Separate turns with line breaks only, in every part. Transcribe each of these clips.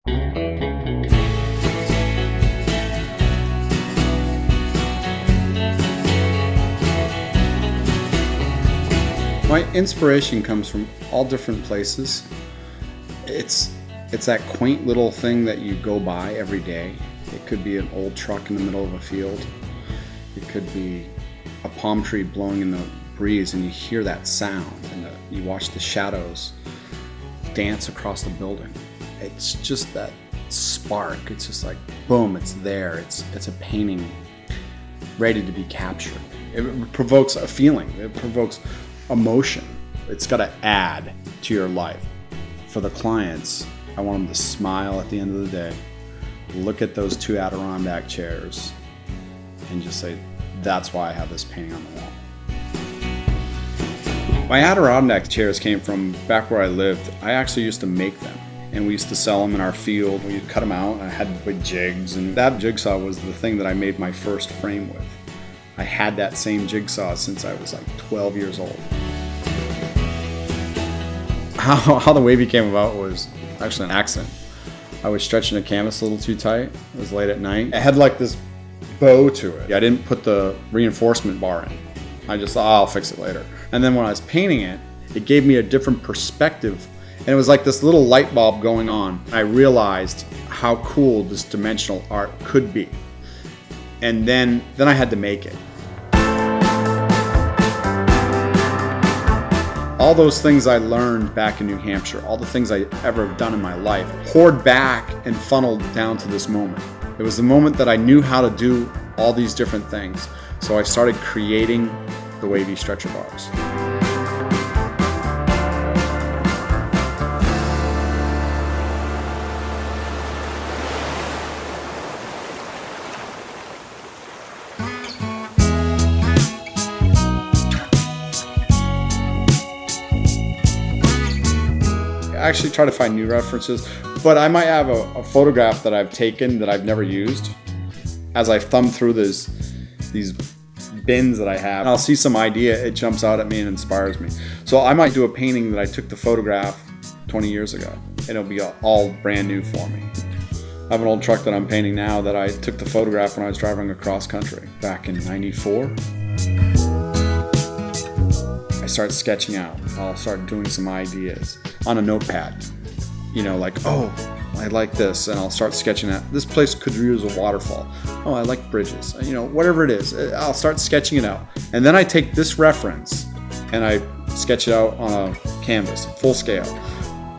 My inspiration comes from all different places. It's that quaint little thing that you go by every day. It could be an old truck in the middle of a field. It could be a palm tree blowing in the breeze and you hear that sound and you watch the shadows dance across the building. It's just that spark. It's just like, boom, it's there. It's a painting ready to be captured. It provokes a feeling. It provokes emotion. It's got to add to your life. For the clients, I want them to smile at the end of the day, look at those 2 Adirondack chairs, and just say, that's why I have this painting on the wall. My Adirondack chairs came from back where I lived. I actually used to make them, and we used to sell them in our field. We'd cut them out, and I had big jigs, and that jigsaw was the thing that I made my first frame with. I had that same jigsaw since I was like 12 years old. How the Wavy came about was actually an accident. I was stretching a canvas a little too tight. It was late at night. It had like this bow to it. I didn't put the reinforcement bar in. I just thought, I'll fix it later. And then when I was painting it, it gave me a different perspective. And it was like this little light bulb going on. I realized how cool this dimensional art could be. And then I had to make it. All those things I learned back in New Hampshire, all the things I ever have done in my life, poured back and funneled down to this moment. It was the moment that I knew how to do all these different things. So I started creating the Wavy stretcher bars. I actually try to find new references, but I might have a photograph that I've taken that I've never used. As I thumb through these bins that I have, and I'll see some idea, it jumps out at me and inspires me. So I might do a painting that I took the photograph 20 years ago, and it'll be all brand new for me. I have an old truck that I'm painting now that I took the photograph when I was driving across country back in '94. I start sketching out. I'll start doing some ideas on a notepad. You know, like, oh, I like this, and I'll start sketching that. This place could use a waterfall. Oh, I like bridges. You know, whatever it is, I'll start sketching it out. And then I take this reference and I sketch it out on a canvas, full scale.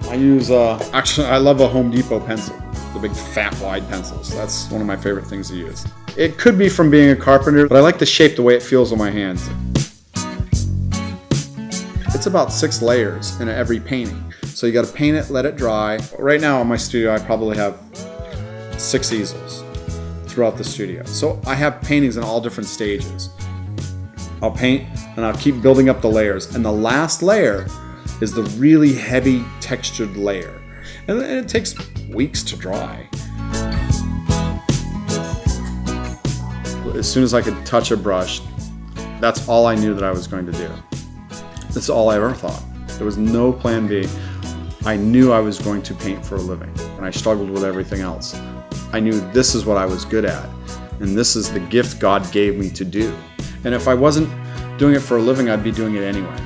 I use, actually, I love a Home Depot pencil, the big fat wide pencils. That's one of my favorite things to use. It could be from being a carpenter, but I like the shape the way it feels on my hands. It's about 6 layers in every painting. So you got to paint it, let it dry. Right now in my studio, I probably have 6 easels throughout the studio. So I have paintings in all different stages. I'll paint and I'll keep building up the layers. And the last layer is the really heavy textured layer. And it takes weeks to dry. As soon as I could touch a brush, that's all I knew that I was going to do. That's all I ever thought. There was no plan B. I knew I was going to paint for a living, and I struggled with everything else. I knew this is what I was good at, and this is the gift God gave me to do. And if I wasn't doing it for a living, I'd be doing it anyway.